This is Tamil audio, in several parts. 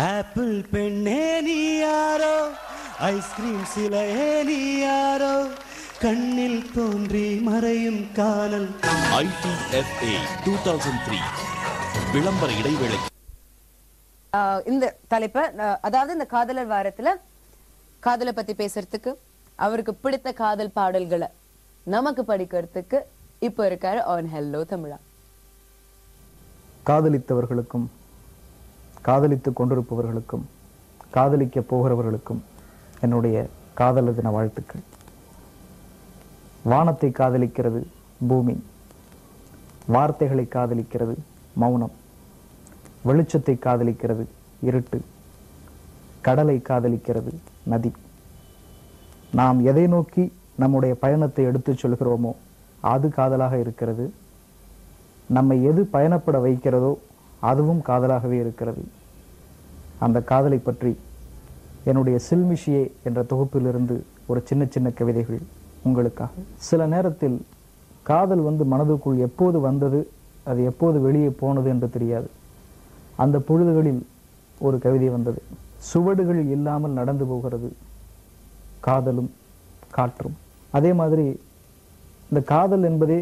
ஆப்பிள் பெண்ணே நீ யாரோ, ஐஸ்கிரீம் சிலையே நீ யாரோ, கண்ணில் தோன்றி மறையும் காணல். ITFA 2003 விளம்பர இடைவேளை. இந்த தலைப்பை அதாவது இந்த காதலர் வாரத்துல காதலை பத்தி பேசுறதுக்கு, அவருக்கு பிடித்த காதல் பாடல்களை நமக்கு படிக்கிறதுக்கு இப்ப இருக்காரு ஆன் ஹெல்லோ தமிழா. காதலித்தவர்களுக்கும் காதலித்துக் கொண்டிருப்பவர்களுக்கும் காதலிக்க போகிறவர்களுக்கும் என்னுடைய காதலர் தின வாழ்த்துக்கள். வானத்தை காதலிக்கிறது பூமி, வார்த்தைகளை காதலிக்கிறது மௌனம், வெளிச்சத்தை காதலிக்கிறது இருட்டு, கடலை காதலிக்கிறது நதி. நாம் எதை நோக்கி நம்முடைய பயணத்தை எடுத்துச் சொல்கிறோமோ அது காதலாக இருக்கிறது. நம்மை எது பயணப்பட வைக்கிறதோ அதுவும் காதலாகவே இருக்கிறது. அந்த காதலை பற்றி என்னுடைய சில்மிஷியே என்ற தொகுப்பிலிருந்து ஒரு சின்ன சின்ன கவிதைகள் உங்களுக்காக. சில நேரத்தில் காதல் மனதுக்குள் எப்போது வந்தது, அது எப்போது வெளியே போனது என்று தெரியாது. அந்த பொழுதுகளில் ஒரு கவிதை வந்தது. சுவடுகள் இல்லாமல் நடந்து போகிறது காதலும் காற்றும். அதே மாதிரி இந்த காதல் என்பதே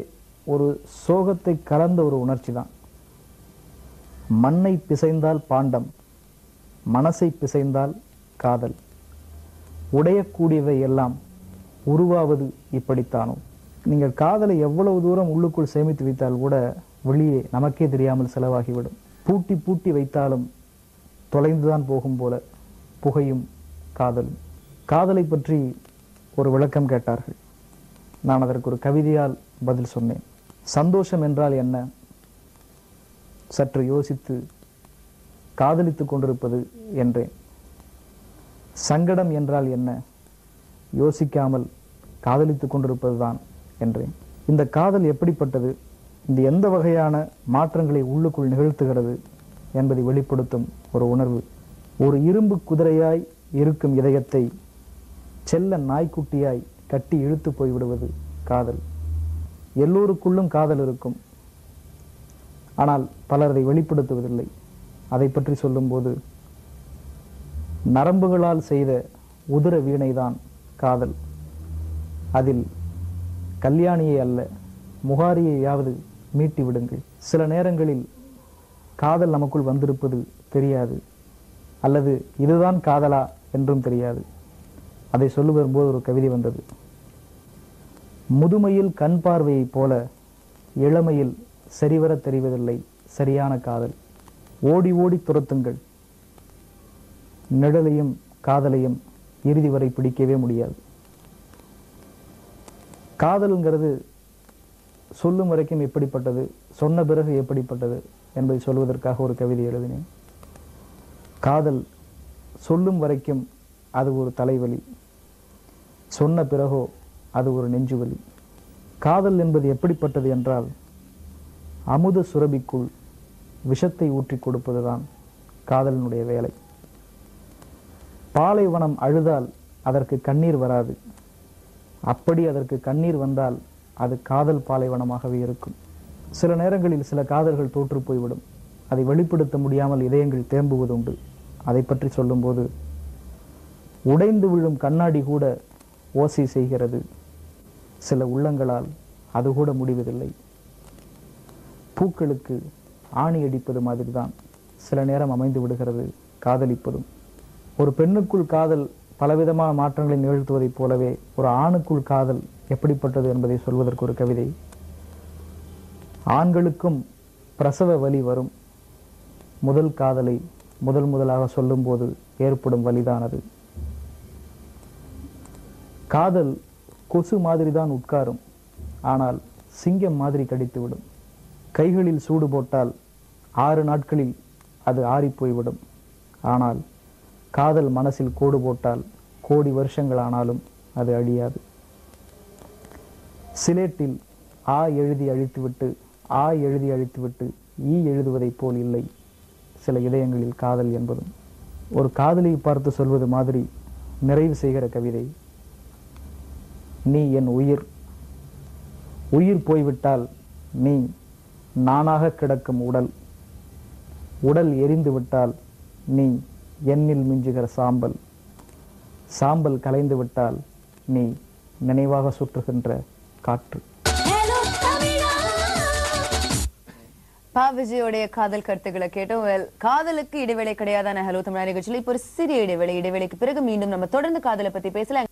ஒரு சோகத்தை கலந்த ஒரு உணர்ச்சி தான். மண்ணை பிசைந்தால் பாண்டம், மனசை பிசைந்தால் காதல். உடையக்கூடியவை எல்லாம் உருவாவது இப்படித்தானோ. நீங்கள் காதலை எவ்வளவு தூரம் உள்ளுக்குள் சேமித்து வைத்தால் கூட வெளியே நமக்கே தெரியாமல் செலவாகிவிடும். பூட்டி பூட்டி வைத்தாலும் தொலைந்துதான் போகும் போல புகையும் காதலும். காதலை பற்றி ஒரு விளக்கம் கேட்டார்கள். நான் அதற்கு ஒரு கவிதையால் பதில் சொன்னேன். சந்தோஷம் என்றால் என்ன? சற்று யோசித்து காதலித்துக் கொண்டிருப்பது என்றேன். சங்கடம் என்றால் என்ன? யோசிக்காமல் காதலித்துக் கொண்டிருப்பதுதான் என்றேன். இந்த காதல் எப்படிப்பட்டது, இந்த எந்த வகையான மாற்றங்களை உள்ளுக்குள் நிகழ்த்துகிறது என்பதை வெளிப்படுத்தும் ஒரு உணர்வு. ஒரு இரும்பு குதிரையாய் இருக்கும் இதயத்தை செல்ல நாய்க்குட்டியாய் கட்டி இழுத்து போய்விடுவது காதல். எல்லோருக்குள்ளும் காதல் இருக்கும், ஆனால் பலர் அதை வெளிப்படுத்துவதில்லை. அதை பற்றி சொல்லும்போது, நரம்புகளால் செய்த உதிர வீணைதான் காதல். அதில் கல்யாணியை அல்ல முகாரியையாவது மீட்டி விடுங்கள். சில நேரங்களில் காதல் நமக்குள் வந்திருப்பது தெரியாது, அல்லது இதுதான் காதலா என்றும் தெரியாது. அதை சொல்லு வரும்போது ஒரு கவிதை வந்தது. முதுமையில் கண் பார்வையை போல இளமையில் சரிவர தெரிவதில்லை சரியான காதல். ஓடி ஓடி துரத்துங்கள், நிழலையும் காதலையும் இறுதி வரை பிடிக்கவே முடியாது. காதல்ங்கிறது சொல்லும் வரைக்கும் எப்படிப்பட்டது, சொன்ன பிறகு எப்படிப்பட்டது என்பதை சொல்வதற்காக ஒரு கவிதை எழுதினேன். காதல் சொல்லும் வரைக்கும் அது ஒரு தலைவலி, சொன்ன பிறகோ அது ஒரு நெஞ்சுவலி. காதல் என்பது எப்படிப்பட்டது என்றால், அமுத சுரபிக்குள் விஷத்தை ஊற்றி கொடுப்பதுதான் காதலினுடைய வேலை. பாலைவனம் அழுதால் அதற்கு கண்ணீர் வராது. அப்படி அதற்கு கண்ணீர் வந்தால் அது காதல் பாலைவனமாகவே இருக்கும். சில நேரங்களில் சில காதல்கள் தோற்று போய்விடும். அதை வெளிப்படுத்த முடியாமல் இதயங்கள் தேம்புவதுண்டு. அதை பற்றி சொல்லும்போது, உடைந்து விழும் கண்ணாடி கூட ஓசை செய்கிறது, சில உள்ளங்களால் அது கூட முடிவதில்லை. பூக்களுக்கு ஆணி அடிப்பது மாதிரி தான் சில நேரம் அமைந்து விடுகிறது காதலிப்பதும். ஒரு பெண்ணுக்குள் காதல் பலவிதமான மாற்றங்களை நிகழ்த்துவதைப் போலவே ஒரு ஆணுக்குள் காதல் எப்படிப்பட்டது என்பதை சொல்வதற்கு ஒரு கவிதை. ஆண்களுக்கும் பிரசவ வலி வரும். முதல் காதலை முதலாக சொல்லும்போது ஏற்படும் வலிதானது. காதல் கொசு மாதிரி தான் உட்காரும், ஆனால் சிங்கம் மாதிரி கடித்துவிடும். கைகளில் சூடு போட்டால் 6 நாட்களில் அது ஆறிப்போய்விடும். ஆனால் காதல் மனசில் கோடு போட்டால் கோடி வருஷங்கள் ஆனாலும் அது அழியாது. சிலேட்டில் ஆ எழுதி அழித்துவிட்டு ஈ எழுதுவதைப் போல் இல்லை சில இதயங்களில் காதல் என்பதும். ஒரு காதலியை பார்த்து சொல்வது மாதிரி நிறைவு செய்கிற கவிதை. நீ என் உயிர், உயிர் போய்விட்டால் நீ நானாக கிடக்கும் உடல், உடல் எரிந்து விட்டால் நீ எண்ணில் மிஞ்சுகிற சாம்பல். சாம்பல் கலைந்து விட்டால் நீ நினைவாக சுற்றுகின்ற காற்று. பா விஜயோடைய காதல் கருத்துக்களை கேட்டோம். காதலுக்கு இடைவேளை கிடையாதான ஹலோ தமிழா நிகழ்ச்சியில் இப்போ ஒரு சிறிய இடைவேளைக்கு பிறகு மீண்டும் நம்ம தொடர்ந்து காதலை பத்தி பேசலாம்.